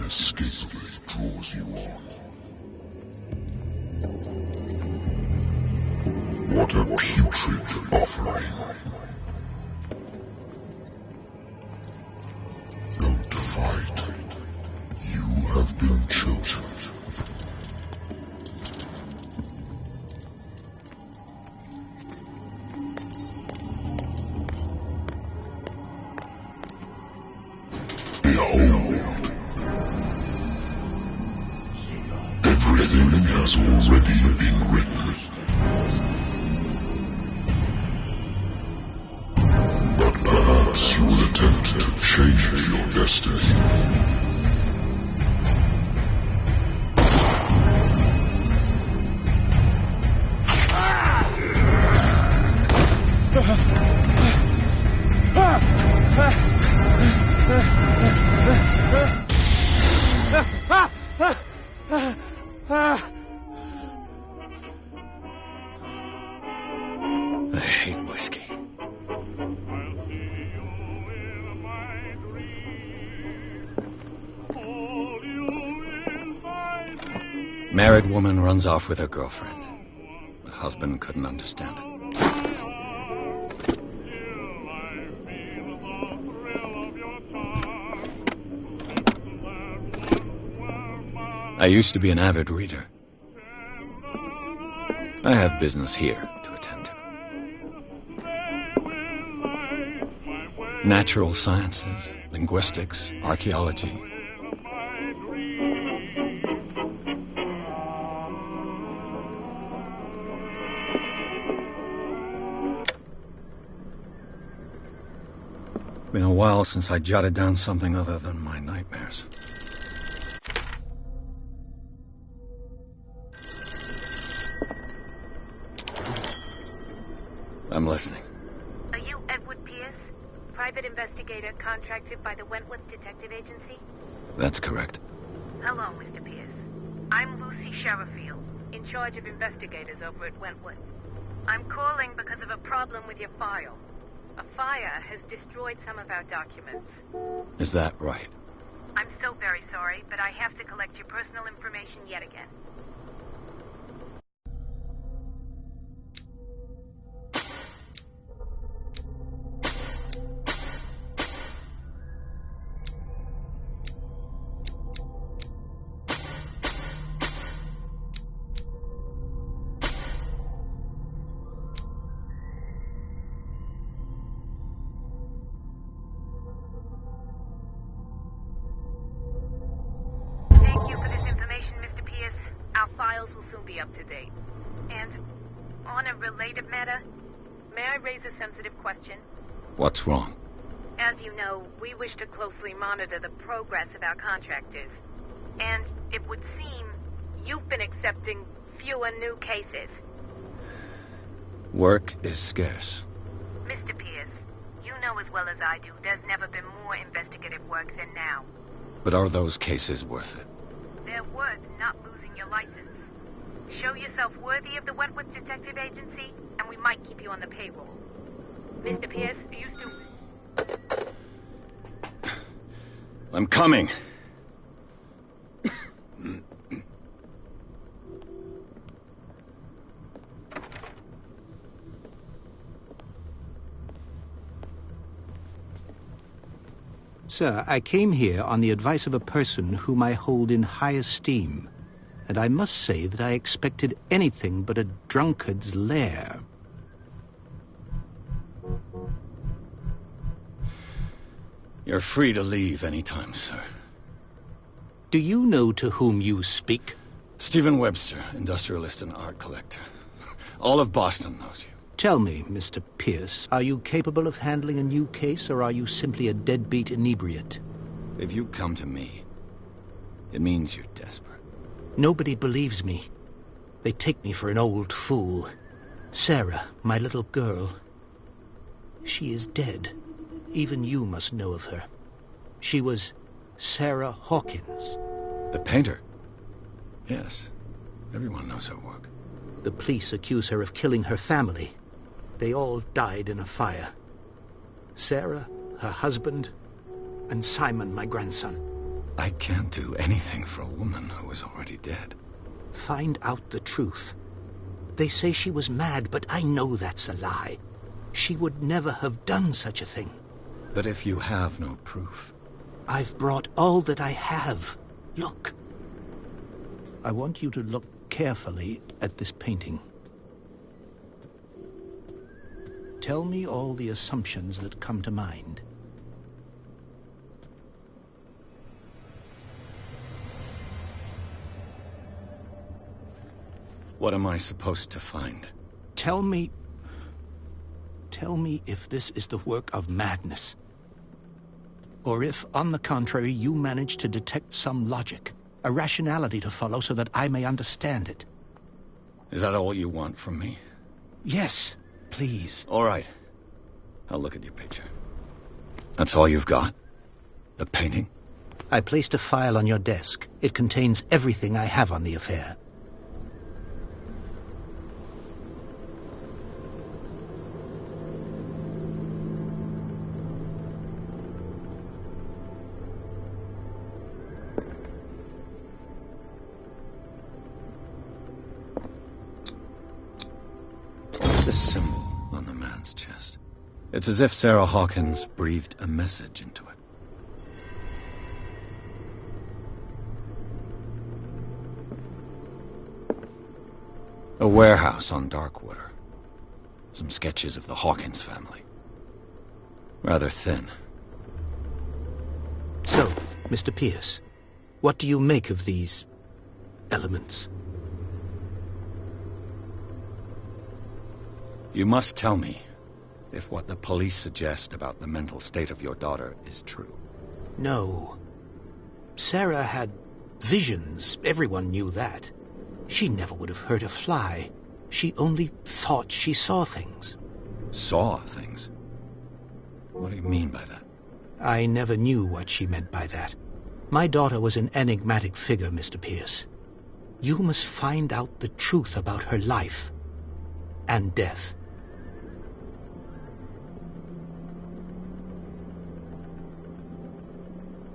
inescapably draws you on. What a putrid offering. Don't fight. You have been chosen. Everything has already been written. But perhaps you will attempt to change your destiny. I hate whiskey. Married woman runs off with her girlfriend. The husband couldn't understand it. I used to be an avid reader. I have business here to attend to. Natural sciences, linguistics, archaeology. Been a while since I jotted down something other than my nightmares. I'm listening. Are you Edward Pierce, private investigator contracted by the Wentworth Detective Agency? That's correct. Hello, Mr. Pierce. I'm Lucy Sherifield, in charge of investigators over at Wentworth. I'm calling because of a problem with your file. A fire has destroyed some of our documents. Is that right? I'm so very sorry, but I have to collect your personal information yet again. Our files will soon be up to date. And on a related matter, may I raise a sensitive question? What's wrong? As you know, we wish to closely monitor the progress of our contractors. And it would seem you've been accepting fewer new cases. Work is scarce. Mr. Pierce, you know as well as I do, there's never been more investigative work than now. But are those cases worth it? They're worth not losing your license. Show yourself worthy of the Wentworth Detective Agency, and we might keep you on the payroll. Mr. Pierce, you used to... I'm coming. Sir, I came here on the advice of a person whom I hold in high esteem, and I must say that I expected anything but a drunkard's lair. You're free to leave anytime, sir. Do you know to whom you speak? Stephen Webster, industrialist and art collector. All of Boston knows you. Tell me, Mr. Pierce, are you capable of handling a new case, or are you simply a deadbeat inebriate? If you come to me, it means you're desperate. Nobody believes me. They take me for an old fool. Sarah, my little girl, she is dead. Even you must know of her. She was Sarah Hawkins. The painter? Yes. Everyone knows her work. The police accuse her of killing her family. They all died in a fire. Sarah, her husband, and Simon, my grandson. I can't do anything for a woman who is already dead. Find out the truth. They say she was mad, but I know that's a lie. She would never have done such a thing. But if you have no proof... I've brought all that I have. Look. I want you to look carefully at this painting. Tell me all the assumptions that come to mind. What am I supposed to find? Tell me if this is the work of madness. Or if, on the contrary, you manage to detect some logic, a rationality to follow so that I may understand it. Is that all you want from me? Yes, please. All right. I'll look at your picture. That's all you've got? The painting? I placed a file on your desk. It contains everything I have on the affair. This symbol on the man's chest. It's as if Sarah Hawkins breathed a message into it. A warehouse on Darkwater. Some sketches of the Hawkins family. Rather thin. So, Mr. Pierce, what do you make of these elements? You must tell me if what the police suggest about the mental state of your daughter is true. No. Sarah had visions. Everyone knew that. She never would have hurt a fly. She only thought she saw things. Saw things? What do you mean by that? I never knew what she meant by that. My daughter was an enigmatic figure, Mr. Pierce. You must find out the truth about her life and death.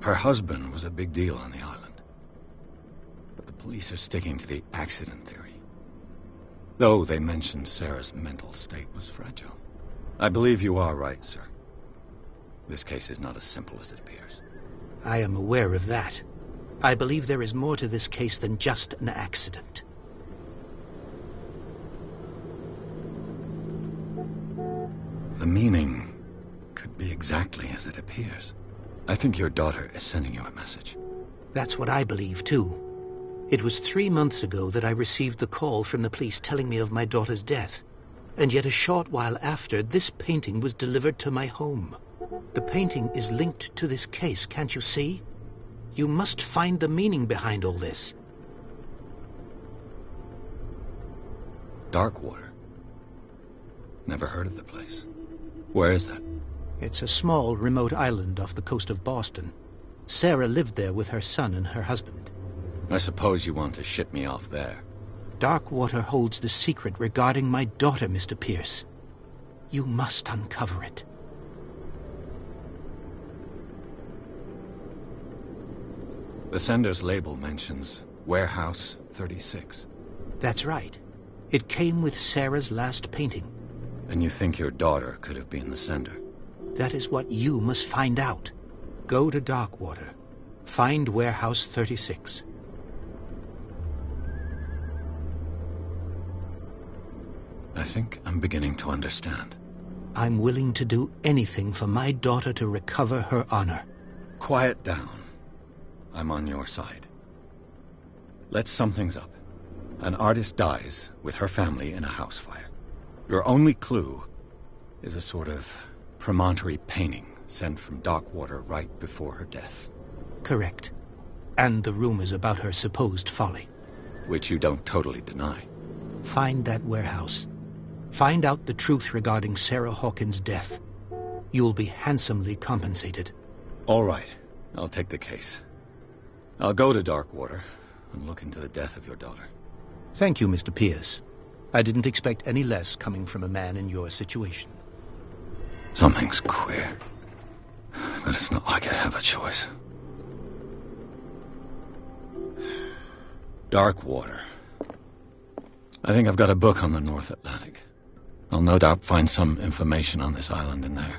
Her husband was a big deal on the island. But the police are sticking to the accident theory. Though they mentioned Sarah's mental state was fragile. I believe you are right, sir. This case is not as simple as it appears. I am aware of that. I believe there is more to this case than just an accident. The meaning could be exactly as it appears. I think your daughter is sending you a message. That's what I believe, too. It was 3 months ago that I received the call from the police telling me of my daughter's death. And yet a short while after, this painting was delivered to my home. The painting is linked to this case, can't you see? You must find the meaning behind all this. Darkwater? Never heard of the place. Where is that? It's a small, remote island off the coast of Boston. Sarah lived there with her son and her husband. I suppose you want to ship me off there. Darkwater holds the secret regarding my daughter, Mr. Pierce. You must uncover it. The sender's label mentions Warehouse 36. That's right. It came with Sarah's last painting. And you think your daughter could have been the sender? That is what you must find out. Go to Darkwater. Find Warehouse 36. I think I'm beginning to understand. I'm willing to do anything for my daughter to recover her honor. Quiet down. I'm on your side. Let's sum things up. An artist dies with her family in a house fire. Your only clue is a sort of promontory painting sent from Darkwater right before her death. Correct. And the rumors about her supposed folly. Which you don't totally deny. Find that warehouse. Find out the truth regarding Sarah Hawkins' death. You'll be handsomely compensated. All right. I'll take the case. I'll go to Darkwater and look into the death of your daughter. Thank you, Mr. Pierce. I didn't expect any less coming from a man in your situation. Something's queer. But it's not like I have a choice. Dark water. I think I've got a book on the North Atlantic. I'll no doubt find some information on this island in there.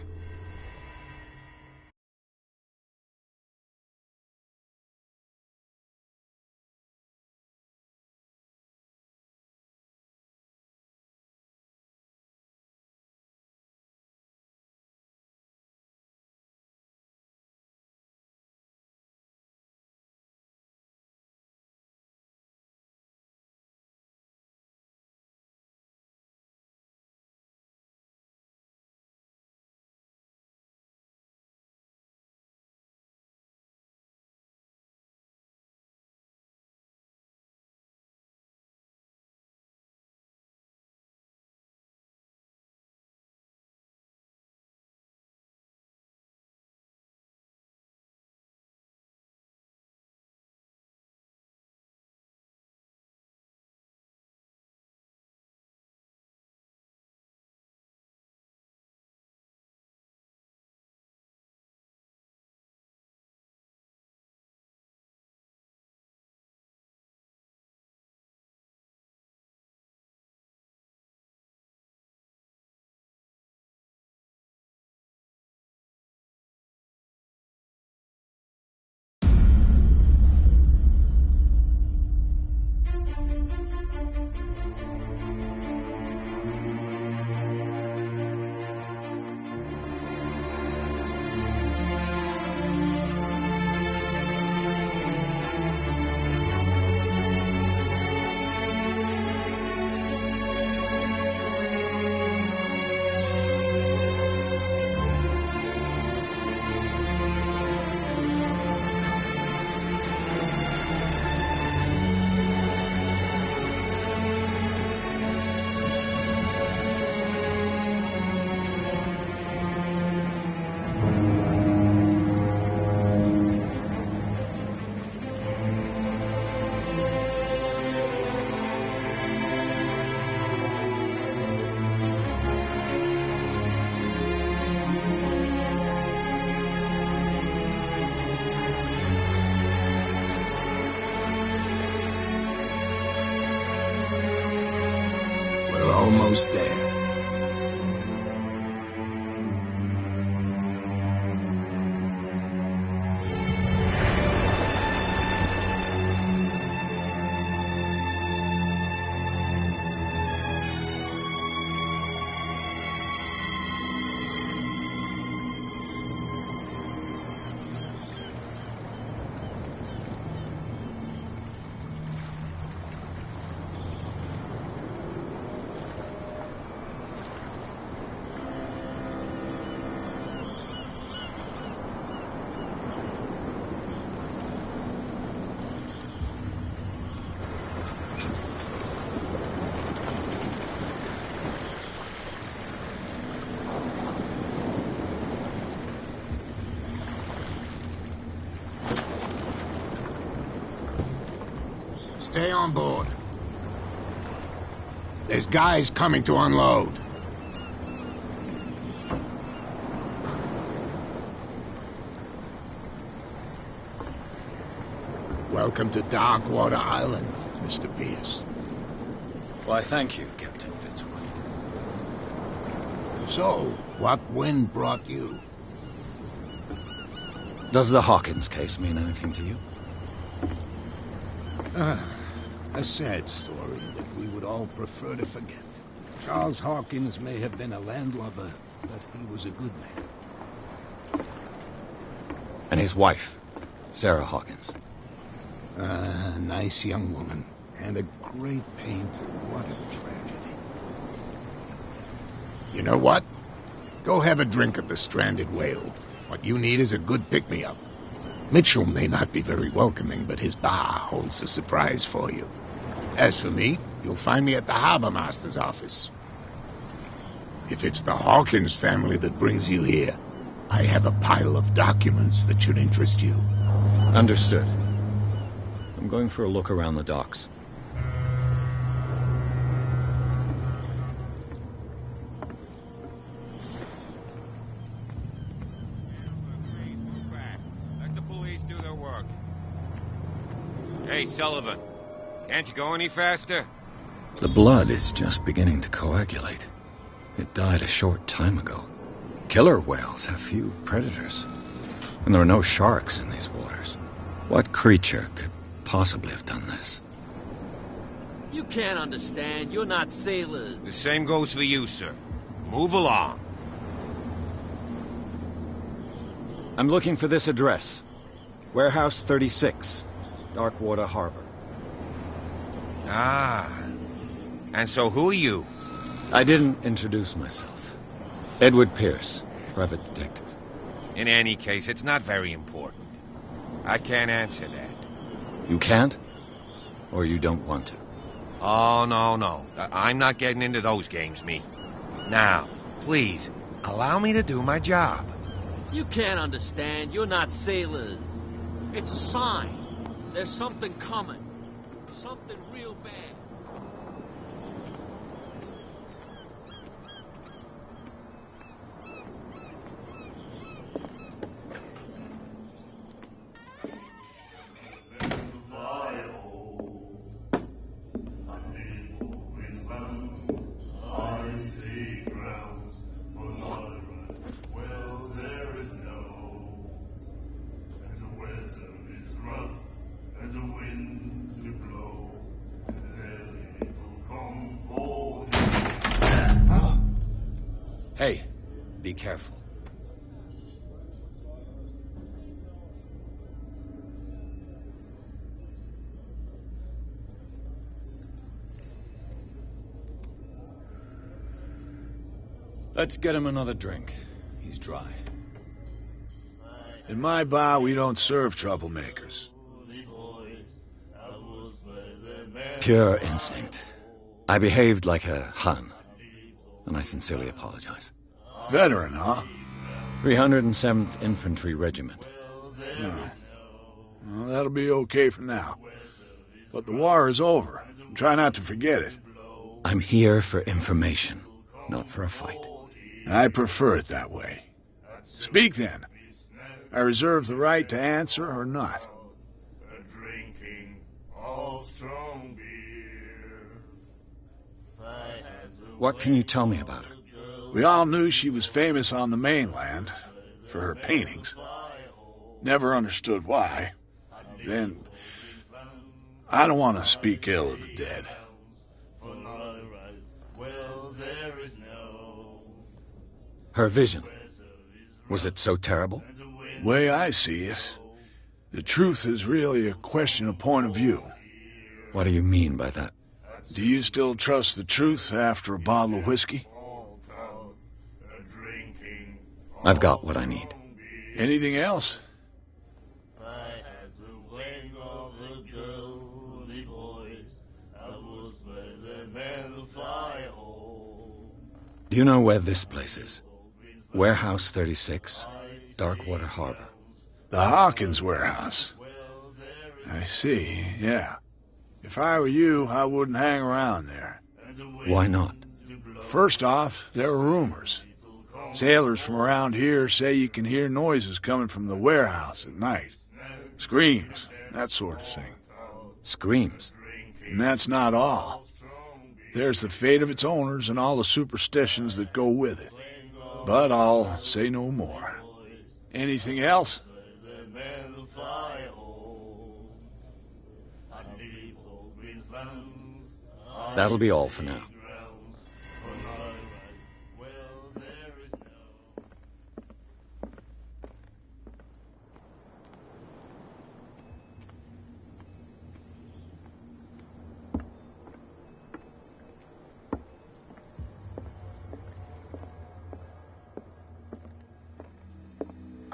Almost there. Stay on board. There's guys coming to unload. Welcome to Darkwater Island, Mr. Pierce. Why, thank you, Captain Fitzroy. So, what wind brought you? Does the Hawkins case mean anything to you? A sad story that we would all prefer to forget. Charles Hawkins may have been a landlubber, but he was a good man. And his wife, Sarah Hawkins. A nice young woman, and a great pain to what a tragedy. You know what? Go have a drink at the Stranded Whale. What you need is a good pick-me-up. Mitchell may not be very welcoming, but his bar holds a surprise for you. As for me, you'll find me at the harbor master's office. If it's the Hawkins family that brings you here, I have a pile of documents that should interest you. Understood. I'm going for a look around the docks. Let the police do their work. Hey, Sullivan. Can't you go any faster? The blood is just beginning to coagulate. It died a short time ago. Killer whales have few predators. And there are no sharks in these waters. What creature could possibly have done this? You can't understand. You're not sailors. The same goes for you, sir. Move along. I'm looking for this address. Warehouse 36, Darkwater Harbor. Ah. And so who are you? I didn't introduce myself. Edward Pierce, private detective. In any case, it's not very important. I can't answer that. You can't? Or you don't want to? Oh, no. I'm not getting into those games, me. Now, please, allow me to do my job. You can't understand. You're not sailors. It's a sign. There's something coming. Something real bad. Hey, be careful. Let's get him another drink. He's dry. In my bar, we don't serve troublemakers. Pure instinct. I behaved like a Hun, and I sincerely apologize. Veteran, huh? 307th Infantry Regiment. Well, that'll be okay for now. But the war is over. Try not to forget it. I'm here for information, not for a fight. I prefer it that way. Speak then. I reserve the right to answer or not. What can you tell me about her? We all knew she was famous on the mainland for her paintings. Never understood why. Then, I don't want to speak ill of the dead. Her vision. Was it so terrible? The way I see it, the truth is really a question of point of view. What do you mean by that? Do you still trust the truth after a bottle of whiskey? I've got what I need. Anything else? Do you know where this place is? Warehouse 36, Darkwater Harbor. The Hawkins warehouse. I see, yeah. If I were you, I wouldn't hang around there. Why not? First off, there are rumors. Sailors from around here say you can hear noises coming from the warehouse at night. Screams, that sort of thing. Screams? And that's not all. There's the fate of its owners and all the superstitions that go with it. But I'll say no more. Anything else? That'll be all for now.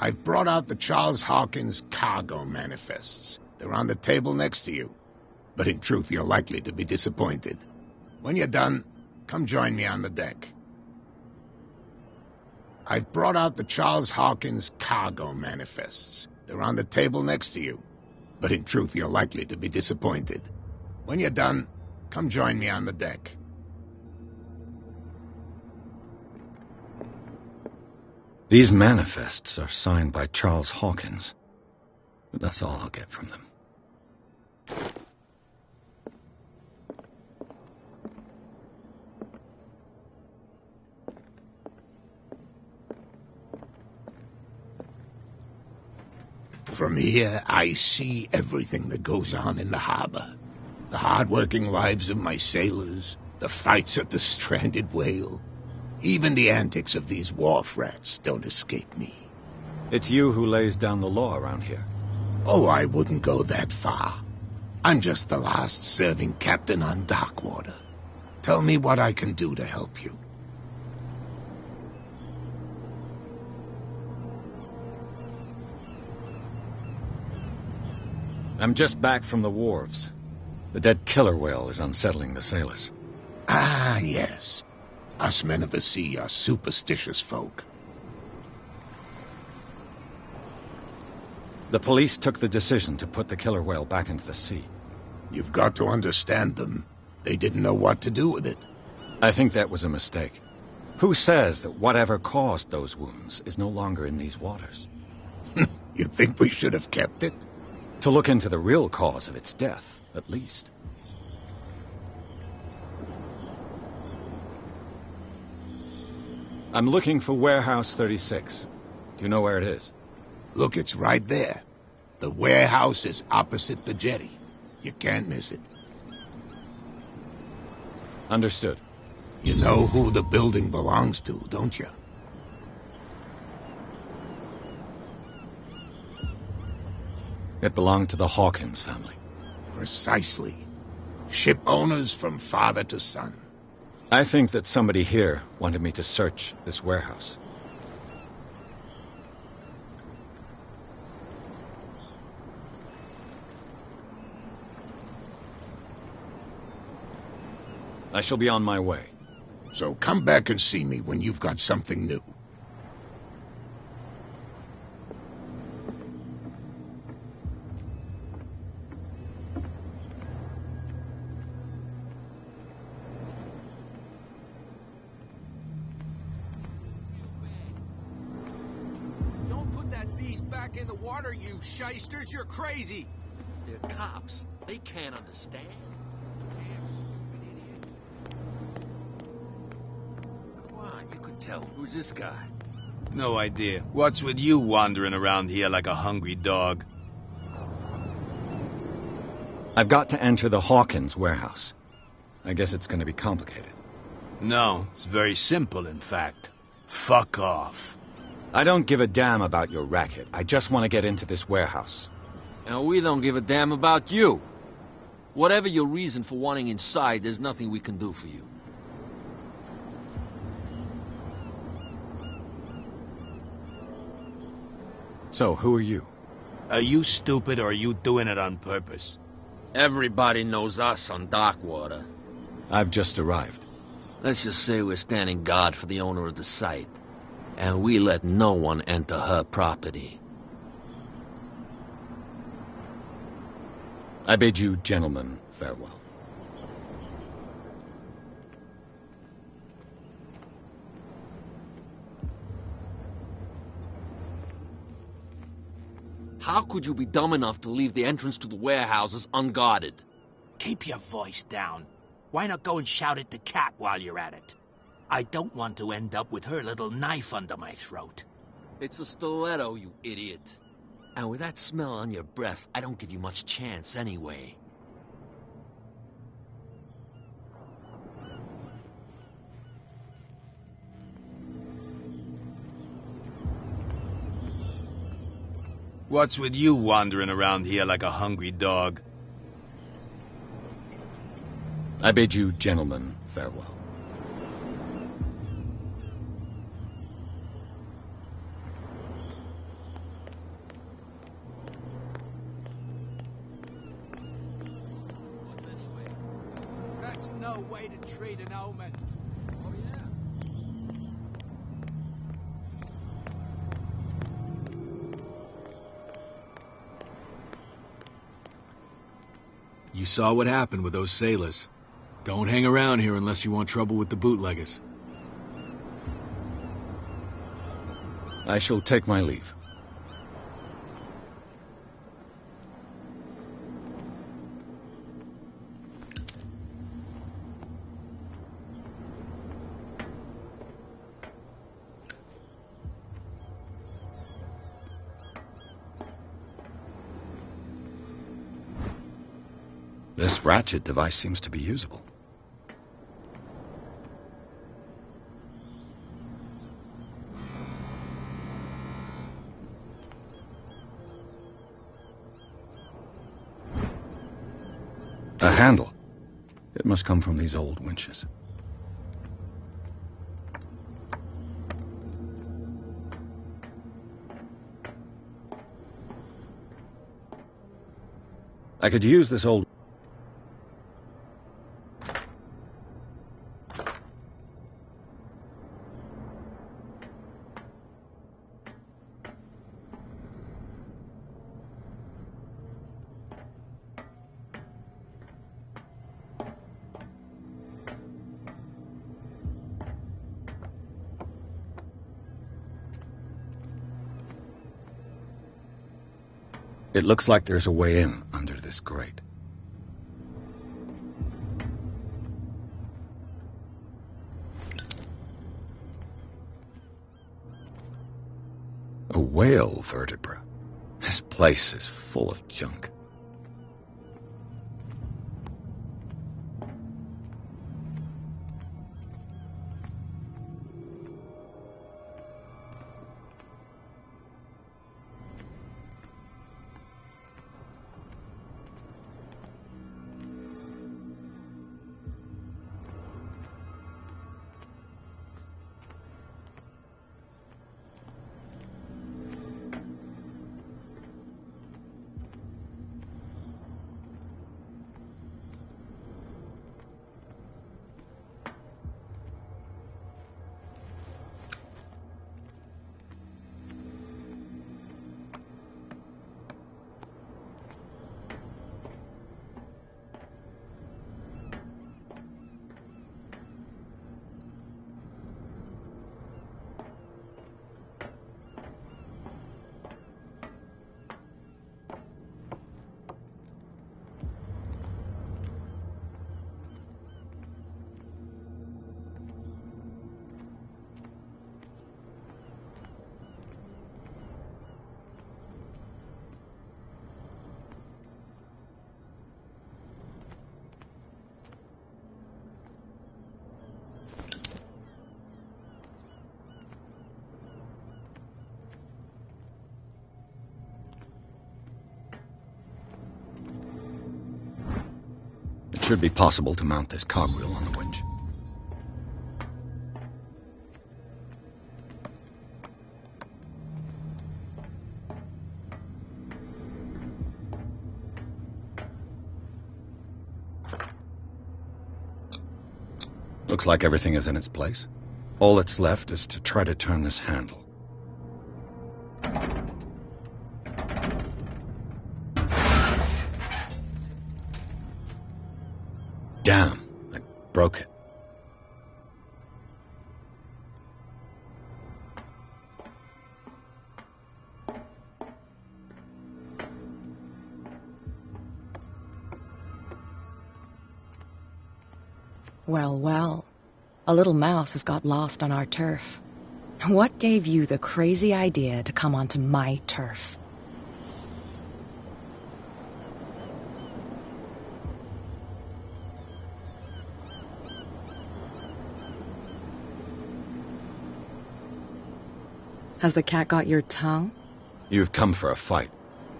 I've brought out the Charles Hawkins cargo manifests. They're on the table next to you. But in truth, you're likely to be disappointed. When you're done, come join me on the deck. I've brought out the Charles Hawkins cargo manifests. They're on the table next to you. But in truth, you're likely to be disappointed. When you're done, come join me on the deck. These manifests are signed by Charles Hawkins. But that's all I'll get from them. From here, I see everything that goes on in the harbor. The hard-working lives of my sailors, the fights at the stranded whale. Even the antics of these wharf rats don't escape me. It's you who lays down the law around here. Oh, I wouldn't go that far. I'm just the last serving captain on Darkwater. Tell me what I can do to help you. I'm just back from the wharves. The dead killer whale is unsettling the sailors. Ah, yes. Us men of the sea are superstitious folk. The police took the decision to put the killer whale back into the sea. You've got to understand them. They didn't know what to do with it. I think that was a mistake. Who says that whatever caused those wounds is no longer in these waters? You think we should have kept it? To look into the real cause of its death, at least. I'm looking for Warehouse 36. Do you know where it is? Look, it's right there. The warehouse is opposite the jetty. You can't miss it. Understood. You know who the building belongs to, don't you? It belonged to the Hawkins family. Precisely. Ship owners from father to son. I think that somebody here wanted me to search this warehouse. I shall be on my way. So come back and see me when you've got something new. Don't put that beast back in the water, you shysters. You're crazy. They're cops. They can't understand. Damn stupid idiot. Come on, you could tell. Who's this guy? No idea. What's with you wandering around here like a hungry dog? I've got to enter the Hawkins warehouse. I guess it's going to be complicated. No, it's very simple, in fact. Fuck off. I don't give a damn about your racket. I just want to get into this warehouse. And we don't give a damn about you. Whatever your reason for wanting inside, there's nothing we can do for you. So, who are you? Are you stupid or are you doing it on purpose? Everybody knows us on Darkwater. I've just arrived. Let's just say we're standing guard for the owner of the site. And we let no one enter her property. I bid you, gentlemen, farewell. How could you be dumb enough to leave the entrance to the warehouses unguarded? Keep your voice down. Why not go and shout at the cat while you're at it? I don't want to end up with her little knife under my throat. It's a stiletto, you idiot. And with that smell on your breath, I don't give you much chance anyway. What's with you wandering around here like a hungry dog? I bid you, gentlemen, farewell. That's no way to treat an omen. Oh, yeah. You saw what happened with those sailors. Don't hang around here unless you want trouble with the bootleggers. I shall take my leave. This ratchet device seems to be usable. A handle. It must come from these old winches. I could use this old... It looks like there's a way in under this grate. A whale vertebra. This place is full of junk. It should be possible to mount this cogwheel on the winch. Looks like everything is in its place. All that's left is to try to turn this handle. Damn, I broke it. Well, well. A little mouse has got lost on our turf. What gave you the crazy idea to come onto my turf? Has the cat got your tongue? You've come for a fight.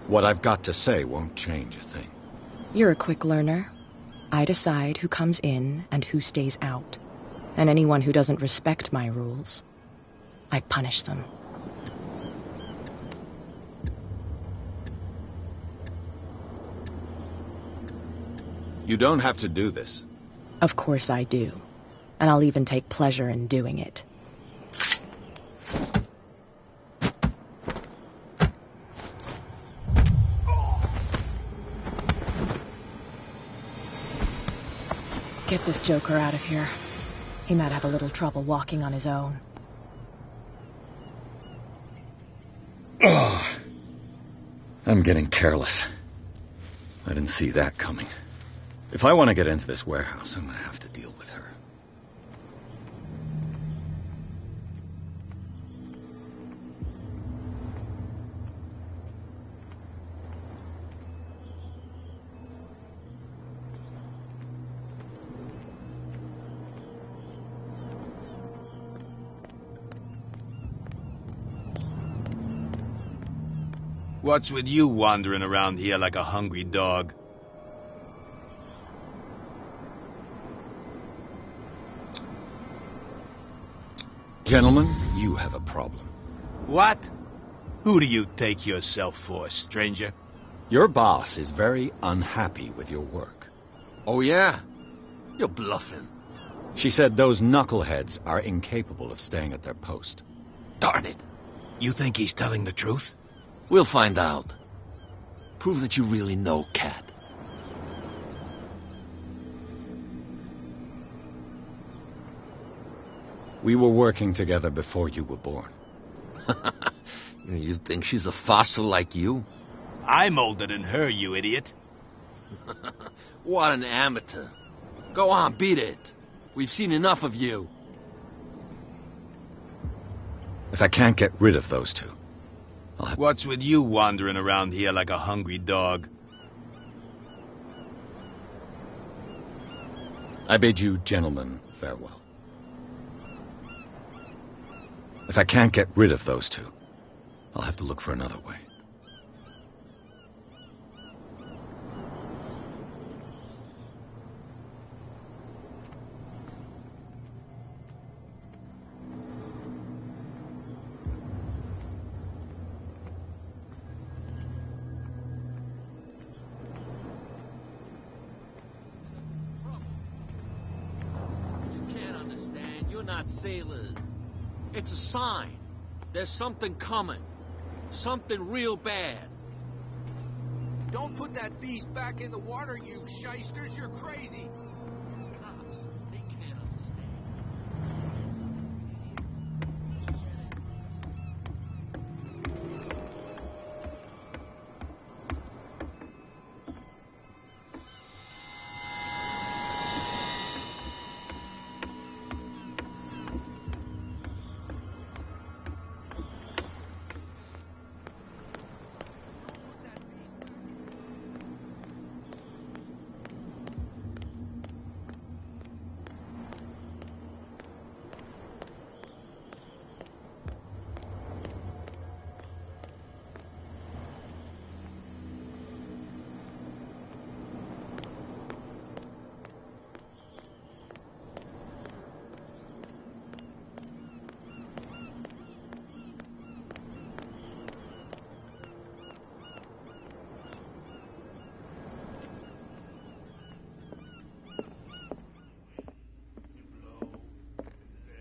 What I've got to say won't change a thing. You're a quick learner. I decide who comes in and who stays out. And anyone who doesn't respect my rules, I punish them. You don't have to do this. Of course I do. And I'll even take pleasure in doing it. Get this joker out of here. He might have a little trouble walking on his own. Oh, I'm getting careless. I didn't see that coming. If I want to get into this warehouse, I'm going to have to deal with her. What's with you wandering around here like a hungry dog? Gentlemen, you have a problem. What? Who do you take yourself for, stranger? Your boss is very unhappy with your work. Oh, yeah? You're bluffing. She said those knuckleheads are incapable of staying at their post. Darn it. You think he's telling the truth? We'll find out. Prove that you really know Cat. We were working together before you were born. You think she's a fossil like you? I'm older than her, you idiot. What an amateur. Go on, beat it. We've seen enough of you. If I can't get rid of those two, I'll have... What's with you wandering around here like a hungry dog? I bid you gentlemen farewell. If I can't get rid of those two, I'll have to look for another way. You can't understand. You're not sailors. It's a sign. There's something coming. Something real bad. Don't put that beast back in the water, you shysters. You're crazy. Cops, they can't understand.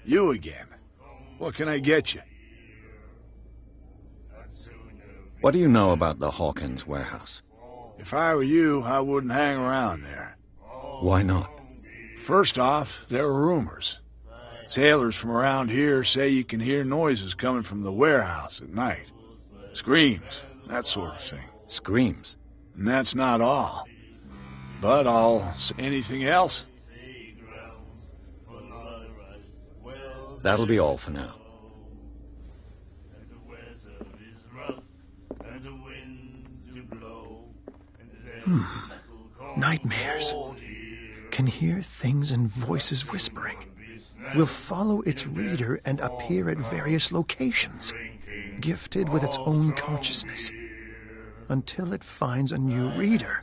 You again. What can I get you? What do you know about the Hawkins warehouse? If I were you, I wouldn't hang around there. Why not? First off, there are rumors. Sailors from around here say you can hear noises coming from the warehouse at night. Screams, that sort of thing. Screams? And that's not all. But I'll say anything else. That'll be all for now. Nightmares. Can hear things and voices whispering. Will follow its reader and appear at various locations, gifted with its own consciousness, until it finds a new reader.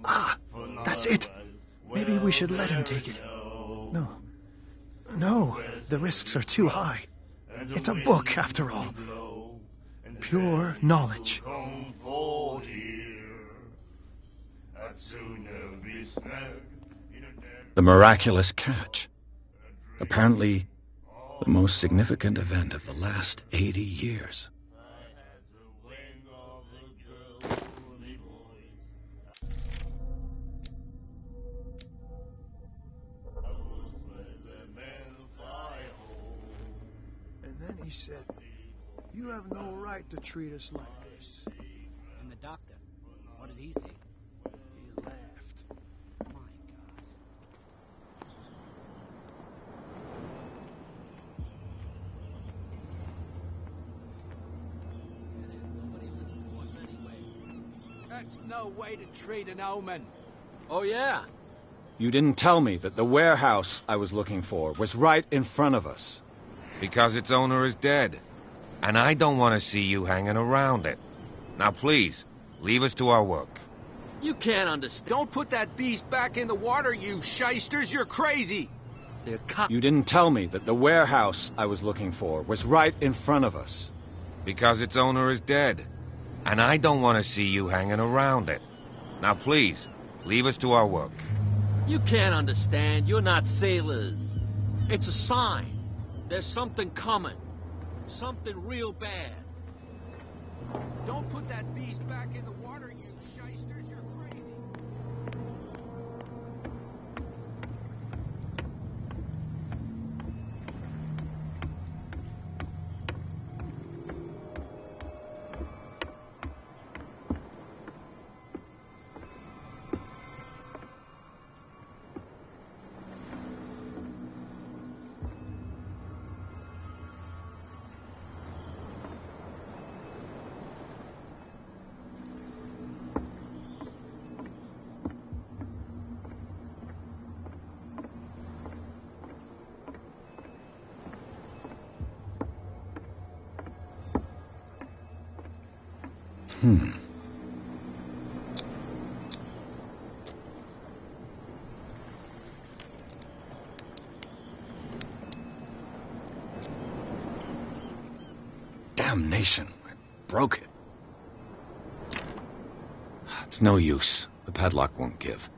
Ah, that's it. Maybe we should let him take it. No, the risks are too high. It's a book, after all. Pure knowledge. The miraculous catch. Apparently, the most significant event of the last 80 years. And then he said, "You have no right to treat us like this." And the doctor, what did he say? He laughed. My God. Nobody listens to us anyway. That's no way to treat an omen. Oh, yeah? You didn't tell me that the warehouse I was looking for was right in front of us. Because its owner is dead. And I don't want to see you hanging around it. Now, please, leave us to our work. You can't understand. Don't put that beast back in the water, you shysters. You're crazy. They're cops. You didn't tell me that the warehouse I was looking for was right in front of us. Because its owner is dead. And I don't want to see you hanging around it. Now, please, leave us to our work. You can't understand. You're not sailors. It's a sign. There's something coming. Something real bad. Don't put that beast back in the water, you shysters. You're crazy. Damnation. I broke it. It's no use. The padlock won't give.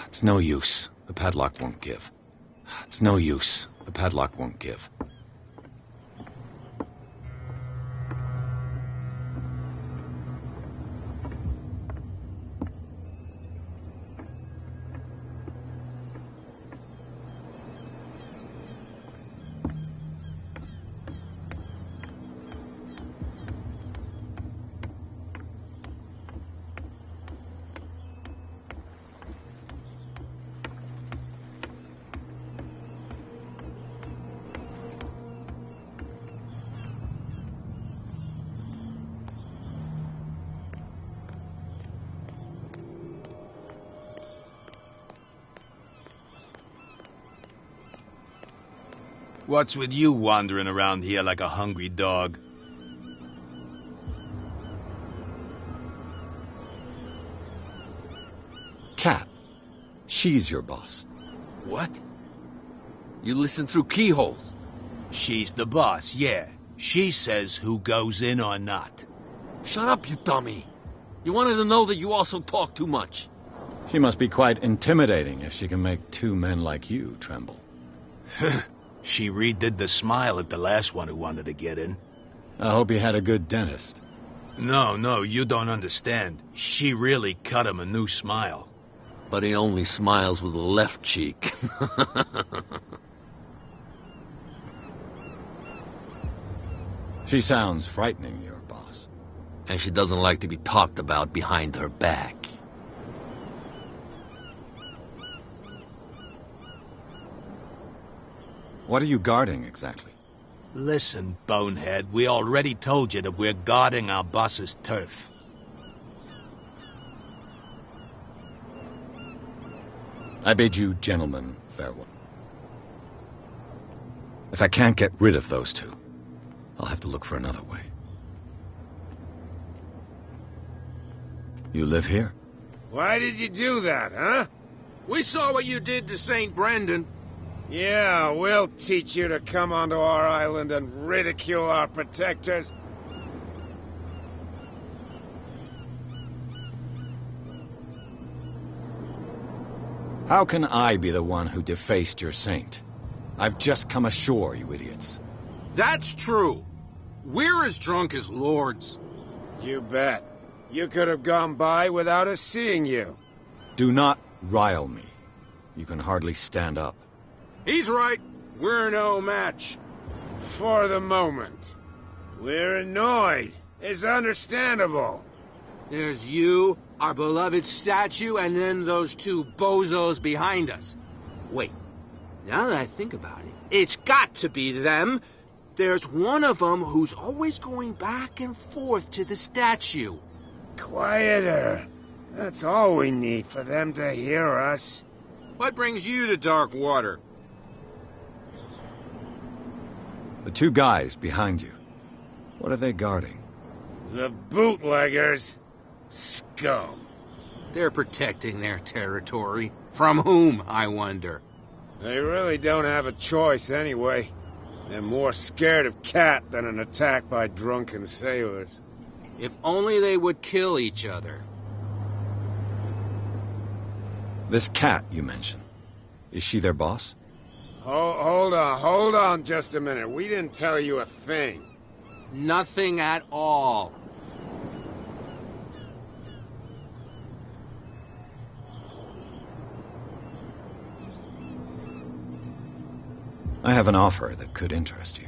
It's no use. The padlock won't give. It's no use. The padlock won't give. What's with you wandering around here like a hungry dog? Cat. She's your boss. What? You listen through keyholes. She's the boss, yeah. She says who goes in or not. Shut up, you dummy. You wanted to know that you also talk too much. She must be quite intimidating if she can make two men like you tremble. She redid the smile at the last one who wanted to get in. I hope he had a good dentist. No, you don't understand. She really cut him a new smile. But he only smiles with the left cheek. She sounds frightening, your boss. And she doesn't like to be talked about behind her back. What are you guarding, exactly? Listen, bonehead, we already told you that we're guarding our boss's turf. I bid you gentlemen farewell. If I can't get rid of those two, I'll have to look for another way. You live here? Why did you do that, huh? We saw what you did to St. Brendan. Yeah, we'll teach you to come onto our island and ridicule our protectors. How can I be the one who defaced your saint? I've just come ashore, you idiots. That's true. We're as drunk as lords. You bet. You could have gone by without us seeing you. Do not rile me. You can hardly stand up. He's right. We're no match. For the moment. We're annoyed. It's understandable. There's you, our beloved statue, and then those two bozos behind us. Wait, now that I think about it, it's got to be them. There's one of them who's always going back and forth to the statue. Quieter. That's all we need for them to hear us. What brings you to dark water? The two guys behind you. What are they guarding? The bootleggers. Scum. They're protecting their territory. From whom, I wonder? They really don't have a choice anyway. They're more scared of Cat than an attack by drunken sailors. If only they would kill each other. This Cat you mentioned, is she their boss? Hold on just a minute. We didn't tell you a thing. Nothing at all. I have an offer that could interest you.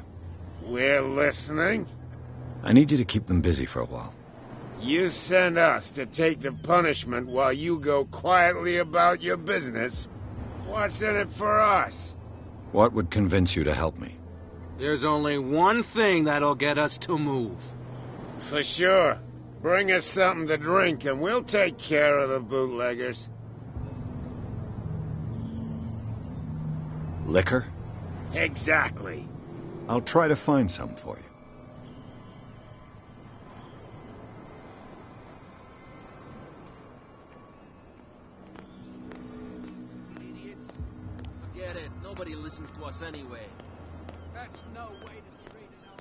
We're listening. I need you to keep them busy for a while. You send us to take the punishment while you go quietly about your business. What's in it for us? What would convince you to help me? There's only one thing that'll get us to move. For sure. Bring us something to drink and we'll take care of the bootleggers. Liquor? Exactly. I'll try to find some for you. Idiots. Forget it. Nobody listens to us anyway. That's no way to treat an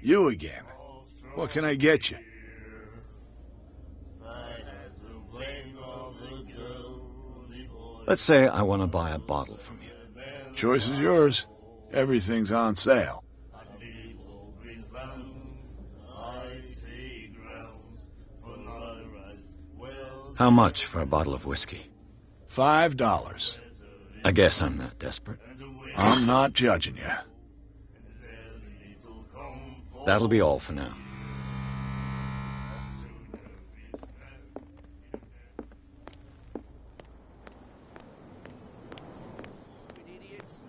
You again. What can I get you? Let's say I want to buy a bottle from you. Choice is yours. Everything's on sale. How much for a bottle of whiskey? $5. I guess I'm not desperate. I'm not judging you. That'll be all for now. Idiots.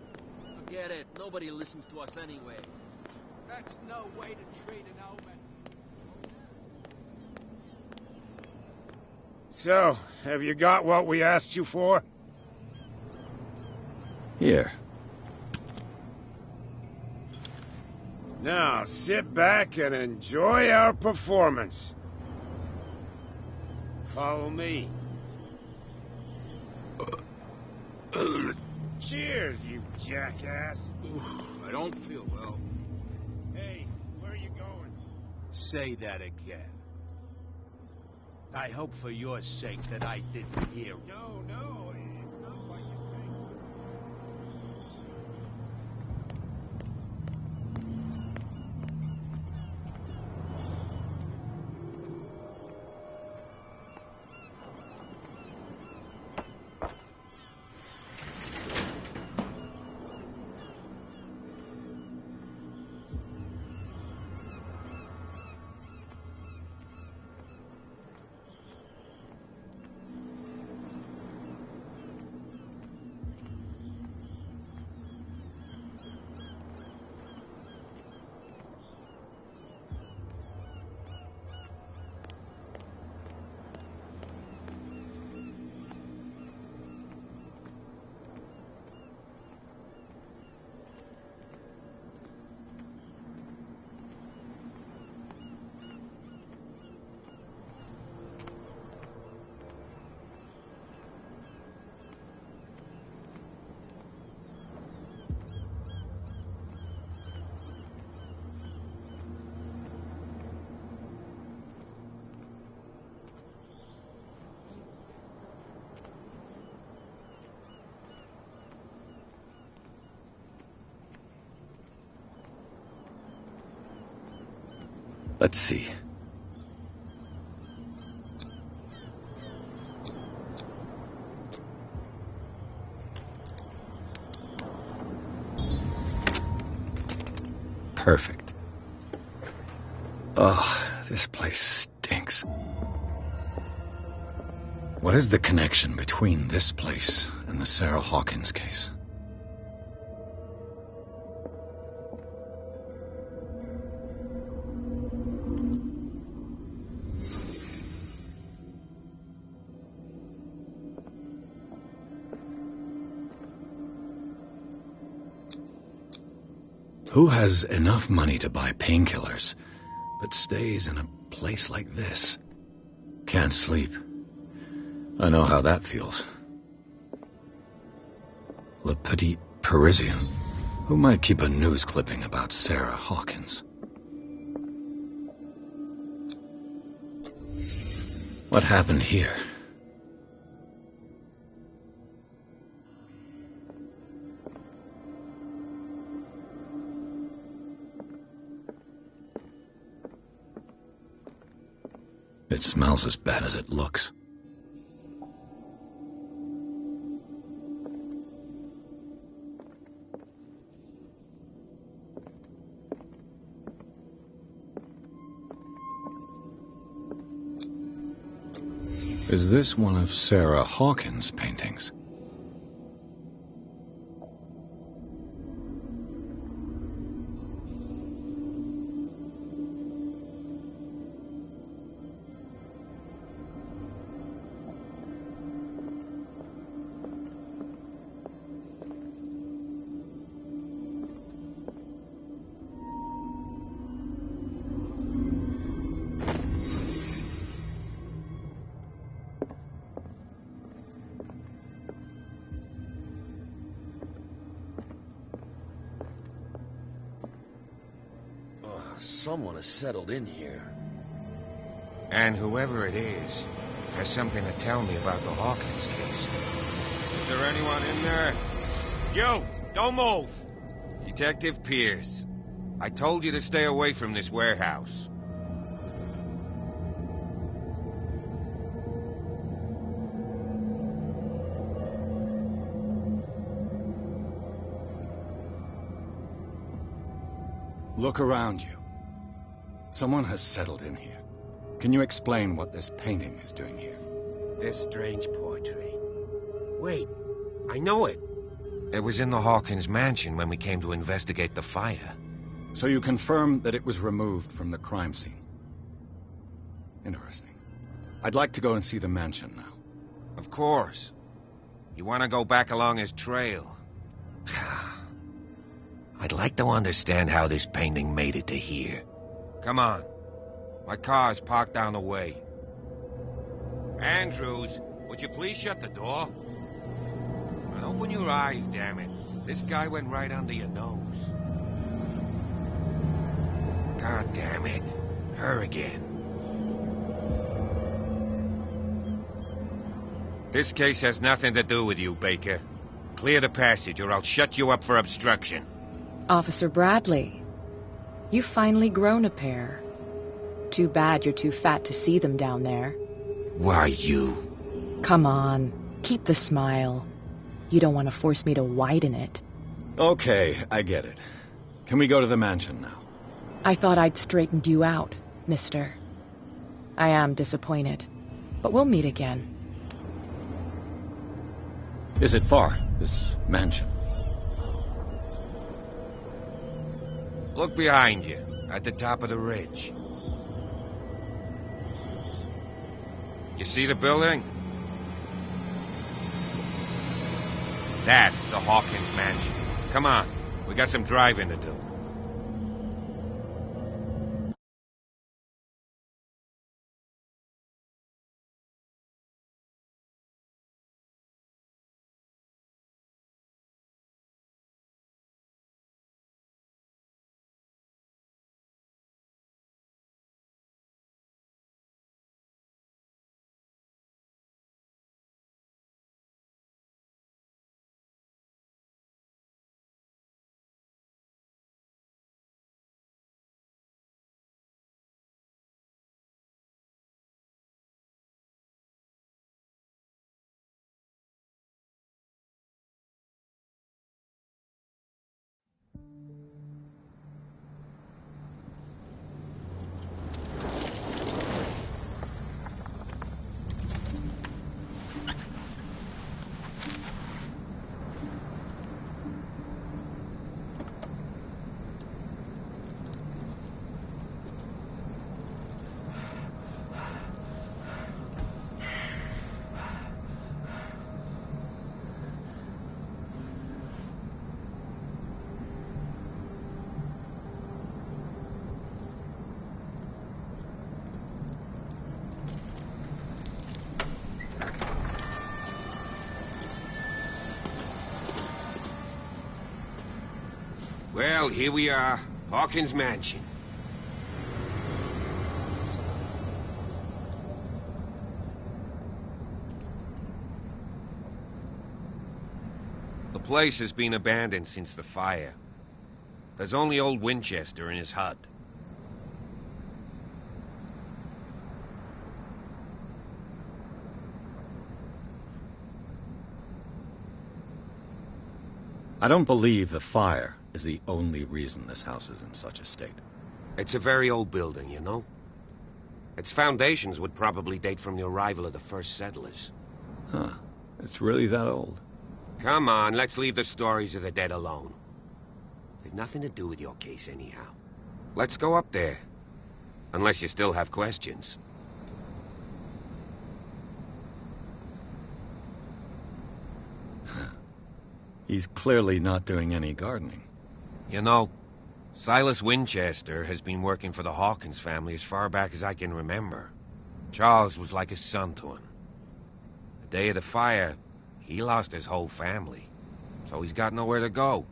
Forget it. Nobody listens to us anyway. That's no way to treat an omen. So, have you got what we asked you for? Here. Now, sit back and enjoy our performance. Follow me. Cheers, you jackass. I don't feel well. Hey, where are you going? Say that again. I hope for your sake that I didn't hear. No, it's not what you think. Let's see. Perfect. Oh, this place stinks. What is the connection between this place and the Sarah Hawkins case? Who has enough money to buy painkillers, but stays in a place like this? Can't sleep. I know how that feels. Le Petit Parisien. Who might keep a news clipping about Sarah Hawkins? What happened here? It smells as bad as it looks. Is this one of Sarah Hawkins' paintings? Someone has settled in here. And whoever it is has something to tell me about the Hawkins case. Is there anyone in there? You! Don't move! Detective Pierce. I told you to stay away from this warehouse. Look around you. Someone has settled in here. Can you explain what this painting is doing here? This strange portrait. Wait, I know it. It was in the Hawkins mansion when we came to investigate the fire. So you confirm that it was removed from the crime scene? Interesting. I'd like to go and see the mansion now. Of course. You want to go back along his trail? I'd like to understand how this painting made it to here. Come on. My car's parked down the way. Andrews, would you please shut the door? And open your eyes, damn it. This guy went right under your nose. God damn it. Her again. This case has nothing to do with you, Baker. Clear the passage or I'll shut you up for obstruction. Officer Bradley, you've finally grown a pair. Too bad you're too fat to see them down there. Why, you... Come on, keep the smile. You don't want to force me to widen it. Okay, I get it. Can we go to the mansion now? I thought I'd straightened you out, mister. I am disappointed, but we'll meet again. Is it far, this mansion? Look behind you, at the top of the ridge. You see the building? That's the Hawkins mansion. Come on, we got some driving to do. Well, here we are. Hawkins Mansion. The place has been abandoned since the fire. There's only old Winchester in his hut. I don't believe the fire is the only reason this house is in such a state. It's a very old building, you know. Its foundations would probably date from the arrival of the first settlers. Huh. It's really that old. Come on, let's leave the stories of the dead alone. They've nothing to do with your case anyhow. Let's go up there. Unless you still have questions. He's clearly not doing any gardening. You know, Silas Winchester has been working for the Hawkins family as far back as I can remember. Charles was like a son to him. The day of the fire, he lost his whole family, so he's got nowhere to go.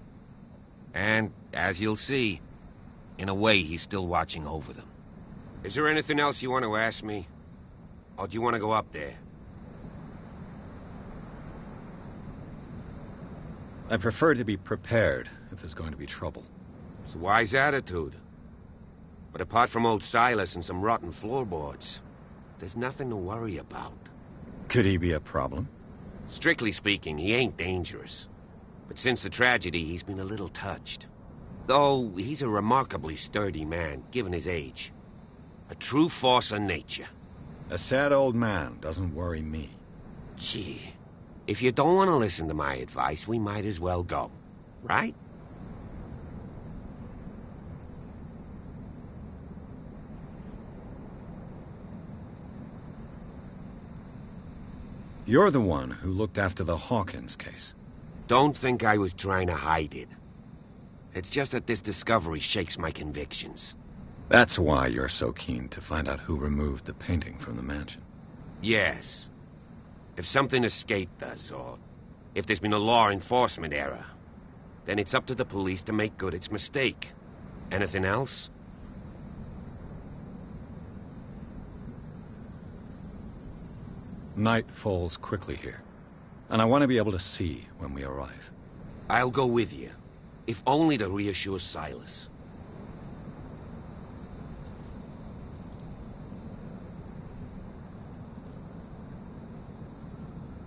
And, as you'll see, in a way, he's still watching over them. Is there anything else you want to ask me? Or do you want to go up there? I prefer to be prepared if there's going to be trouble. It's a wise attitude. But apart from old Silas and some rotten floorboards, there's nothing to worry about. Could he be a problem? Strictly speaking, he ain't dangerous. But since the tragedy, he's been a little touched. Though he's a remarkably sturdy man, given his age. A true force of nature. A sad old man doesn't worry me. Gee, if you don't want to listen to my advice, we might as well go. Right? You're the one who looked after the Hawkins case. Don't think I was trying to hide it. It's just that this discovery shakes my convictions. That's why you're so keen to find out who removed the painting from the mansion. Yes. If something escaped us, or if there's been a law enforcement error, then it's up to the police to make good its mistake. Anything else? Night falls quickly here, and I want to be able to see when we arrive. I'll go with you, if only to reassure Silas.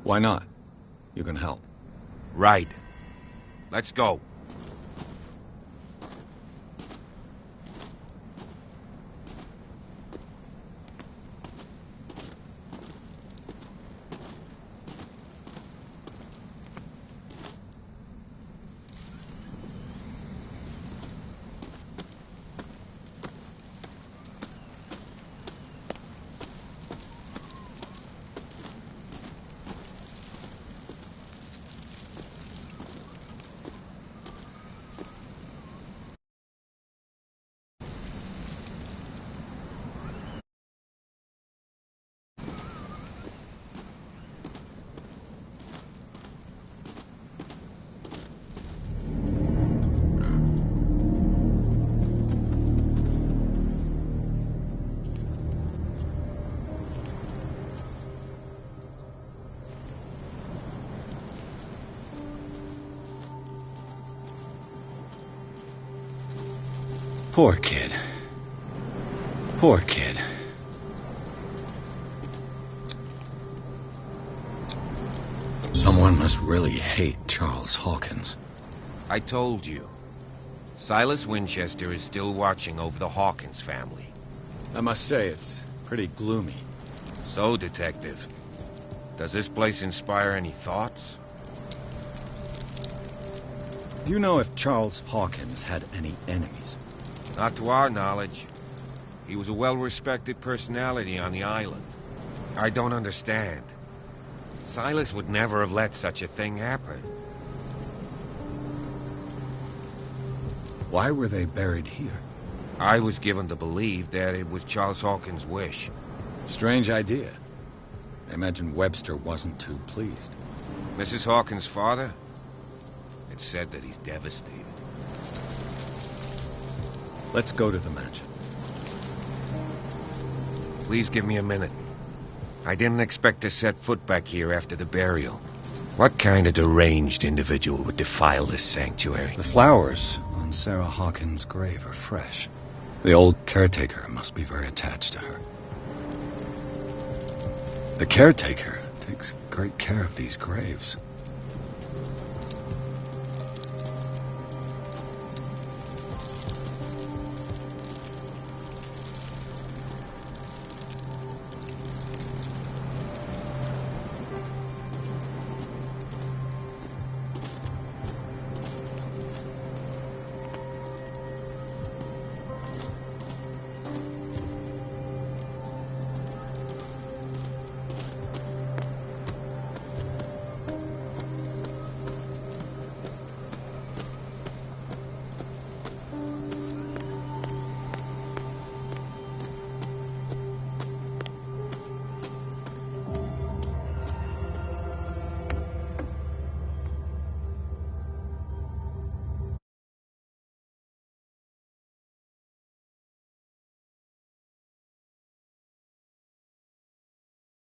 Why not? You can help. Right. Let's go. Poor kid. Poor kid. Someone must really hate Charles Hawkins. I told you. Silas Winchester is still watching over the Hawkins family. I must say, it's pretty gloomy. So, Detective, does this place inspire any thoughts? Do you know if Charles Hawkins had any enemies? Not to our knowledge. He was a well-respected personality on the island. I don't understand. Silas would never have let such a thing happen. Why were they buried here? I was given to believe that it was Charles Hawkins' wish. Strange idea. I imagine Webster wasn't too pleased. Mrs. Hawkins' father? It's said that he's devastated. Let's go to the mansion. Please give me a minute. I didn't expect to set foot back here after the burial. What kind of deranged individual would defile this sanctuary? The flowers on Sarah Hawkins' grave are fresh. The old caretaker must be very attached to her. The caretaker takes great care of these graves.